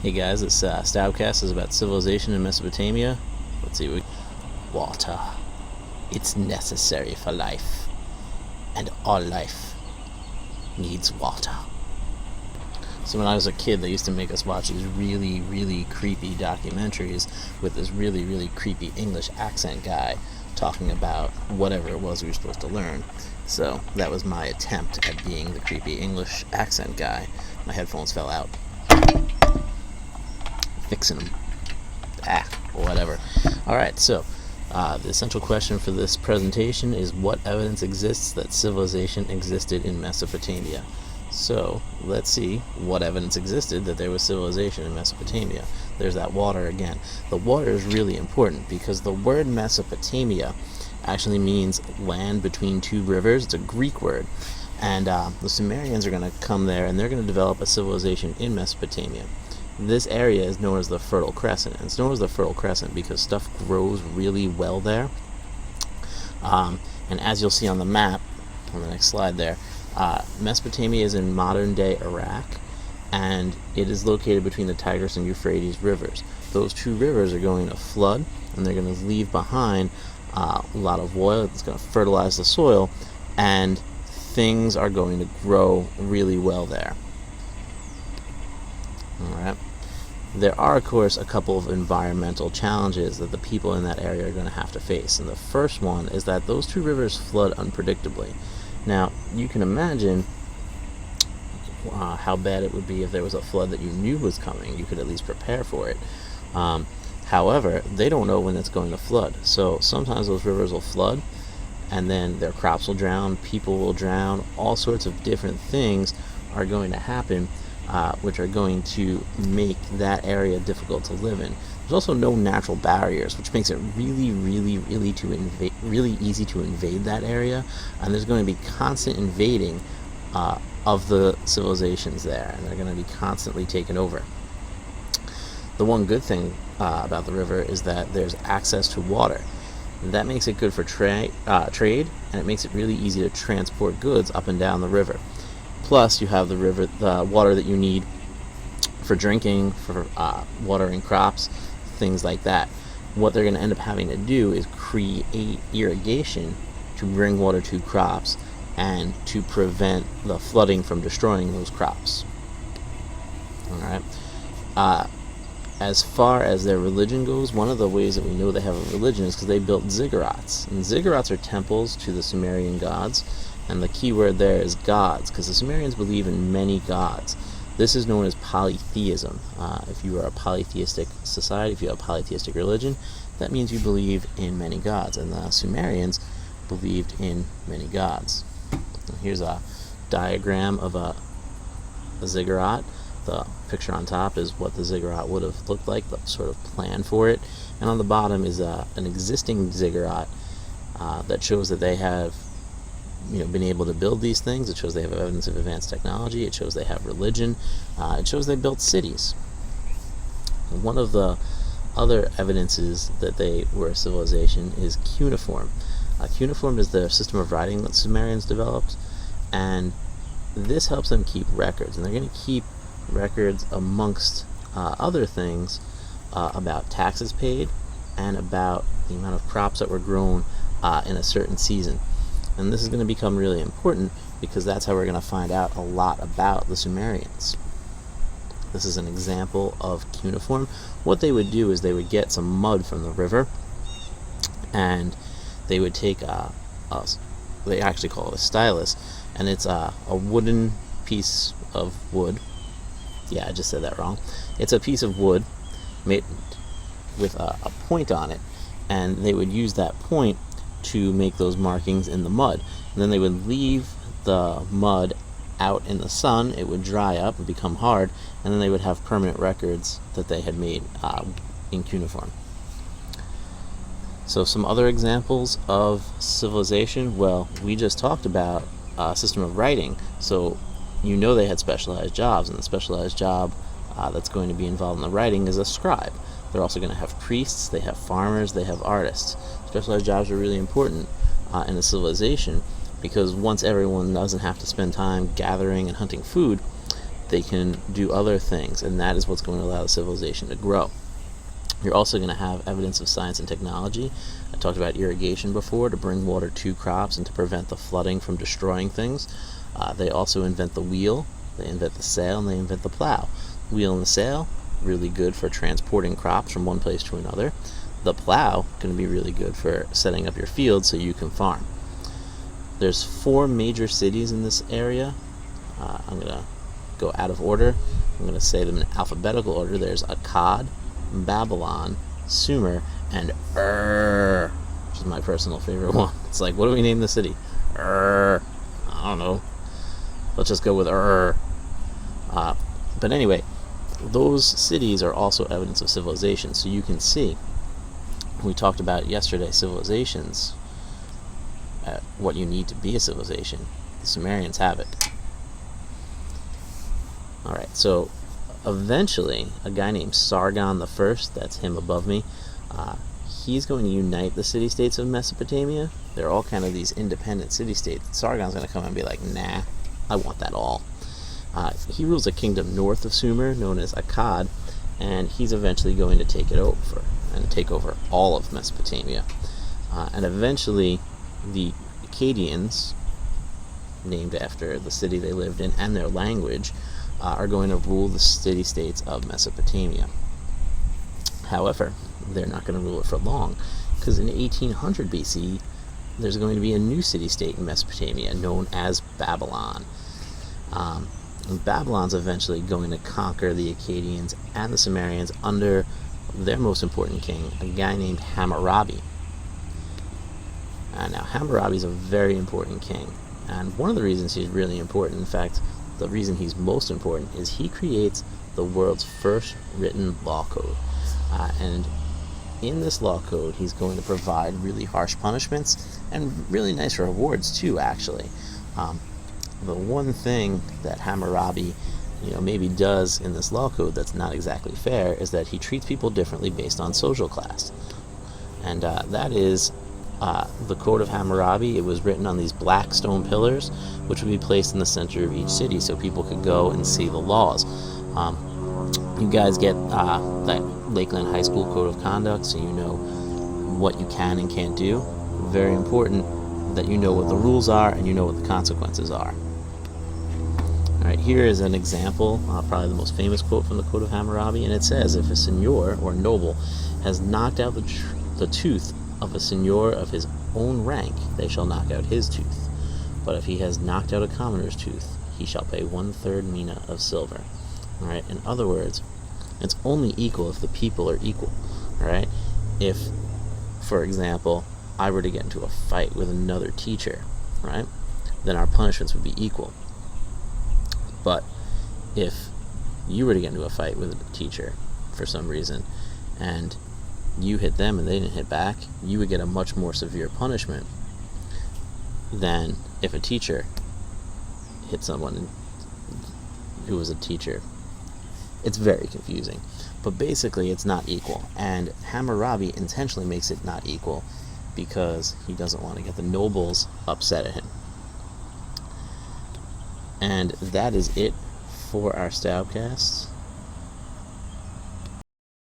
Hey guys, it's Stabcast is about civilization in Mesopotamia. Let's see, water. It's necessary for life, and all life needs water. So when I was a kid, they used to make us watch these really, really creepy documentaries with this really, really creepy English accent guy talking about whatever it was we were supposed to learn. So that was my attempt at being the creepy English accent guy. My headphones fell out. Fixing them. Or whatever. Alright, so the essential question for this presentation is what evidence exists that civilization existed in Mesopotamia? So let's see what evidence existed that there was civilization in Mesopotamia. There's that water again. The water is really important because the word Mesopotamia actually means land between two rivers. It's a Greek word. And the Sumerians are going to come there and they're going to develop a civilization in Mesopotamia. This area is known as the Fertile Crescent. And it's known as the Fertile Crescent because stuff grows really well there. And as you'll see on the map, on the next slide there, Mesopotamia is in modern-day Iraq, and it is located between the Tigris and Euphrates rivers. Those two rivers are going to flood, and they're going to leave behind a lot of oil. It's going to fertilize the soil, and things are going to grow really well there. Alright. There are, of course, a couple of environmental challenges that the people in that area are going to have to face. And the first one is that those two rivers flood unpredictably. Now, you can imagine how bad it would be if there was a flood that you knew was coming. You could at least prepare for it. However, they don't know when it's going to flood. So sometimes those rivers will flood, and then their crops will drown, people will drown, all sorts of different things are going to happen, which are going to make that area difficult to live in. There's also no natural barriers, which makes it really, really, really easy to invade that area. And there's going to be constant invading of the civilizations there, and they're going to be constantly taken over. The one good thing about the river is that there's access to water. That makes it good for trade, and it makes it really easy to transport goods up and down the river. Plus, you have the water that you need for drinking, for watering crops, things like that. What they're going to end up having to do is create irrigation to bring water to crops and to prevent the flooding from destroying those crops. Alright. As far as their religion goes, one of the ways that we know they have a religion is because they built ziggurats. And ziggurats are temples to the Sumerian gods. And the key word there is gods, because the Sumerians believe in many gods. This is known as polytheism. If you are a polytheistic society, if you have a polytheistic religion, that means you believe in many gods. And the Sumerians believed in many gods. Here's a diagram of a ziggurat. The picture on top is what the ziggurat would have looked like, the sort of plan for it. And on the bottom is an existing ziggurat that shows that they have been able to build these things. It shows they have evidence of advanced technology. It shows they have religion. It shows they built cities. One of the other evidences that they were a civilization is cuneiform. Cuneiform is the system of writing that Sumerians developed, and this helps them keep records. And they're going to keep records amongst other things about taxes paid and about the amount of crops that were grown in a certain season. And this is going to become really important because that's how we're going to find out a lot about the Sumerians. This is an example of cuneiform. What they would do is they would get some mud from the river, and they would take they actually call it a stylus, and it's a wooden piece of wood. Yeah, I just said that wrong. It's a piece of wood made with a point on it, and they would use that point to make those markings in the mud. And then they would leave the mud out in the sun. It would dry up and become hard, and then they would have permanent records that they had made in cuneiform. So some other examples of civilization, well, we just talked about a system of writing, so they had specialized jobs, and the specialized job that's going to be involved in the writing is a scribe. They're also going to have priests, they have farmers, they have artists. Specialized jobs are really important in a civilization because once everyone doesn't have to spend time gathering and hunting food, they can do other things, and that is what's going to allow the civilization to grow. You're also going to have evidence of science and technology. I talked about irrigation before, to bring water to crops and to prevent the flooding from destroying things. They also invent the wheel, they invent the sail, and they invent the plow. Wheel and the sail, really good for transporting crops from one place to another. The plow can be really good for setting up your field so you can farm. There's 4 major cities in this area. I'm going to go out of order. I'm going to say them in alphabetical order. There's Akkad, Babylon, Sumer, and Ur, which is my personal favorite one. It's like, what do we name the city? Ur. I don't know. Let's just go with Ur. But anyway, those cities are also evidence of civilization. So you can see, we talked about yesterday, civilizations, what you need to be a civilization. The Sumerians have it. Alright, so eventually, a guy named Sargon I, that's him above me, he's going to unite the city-states of Mesopotamia. They're all kind of these independent city-states. Sargon's going to come and be like, nah, I want that all. He rules a kingdom north of Sumer, known as Akkad, and he's eventually going to take it over, and take over all of Mesopotamia. And eventually, the Akkadians, named after the city they lived in and their language, are going to rule the city-states of Mesopotamia. However, they're not going to rule it for long, because in 1800 BC, there's going to be a new city-state in Mesopotamia known as Babylon. And Babylon's eventually going to conquer the Akkadians and the Sumerians under their most important king, a guy named Hammurabi. Now, Hammurabi is a very important king, and one of the reasons he's really important, in fact, the reason he's most important, is he creates the world's first written law code. And in this law code, he's going to provide really harsh punishments and really nice rewards too, actually. The one thing that Hammurabi maybe does in this law code that's not exactly fair is that he treats people differently based on social class. And that is the Code of Hammurabi. It was written on these black stone pillars, which would be placed in the center of each city so people could go and see the laws. You guys get that Lakeland High School Code of Conduct, so you know what you can and can't do. Very important that you know what the rules are and you know what the consequences are. Alright, here is an example, probably the most famous quote from the Code of Hammurabi, and it says, if a seigneur or noble has knocked out the tooth of a seigneur of his own rank, they shall knock out his tooth. But if he has knocked out a commoner's tooth, he shall pay 1/3 mina of silver. Alright, in other words, it's only equal if the people are equal. Alright, if, for example, I were to get into a fight with another teacher, right, then our punishments would be equal. But if you were to get into a fight with a teacher for some reason, and you hit them and they didn't hit back, you would get a much more severe punishment than if a teacher hit someone who was a teacher. It's very confusing, but basically it's not equal, and Hammurabi intentionally makes it not equal because he doesn't want to get the nobles upset at him. And that is it for our Stabcasts.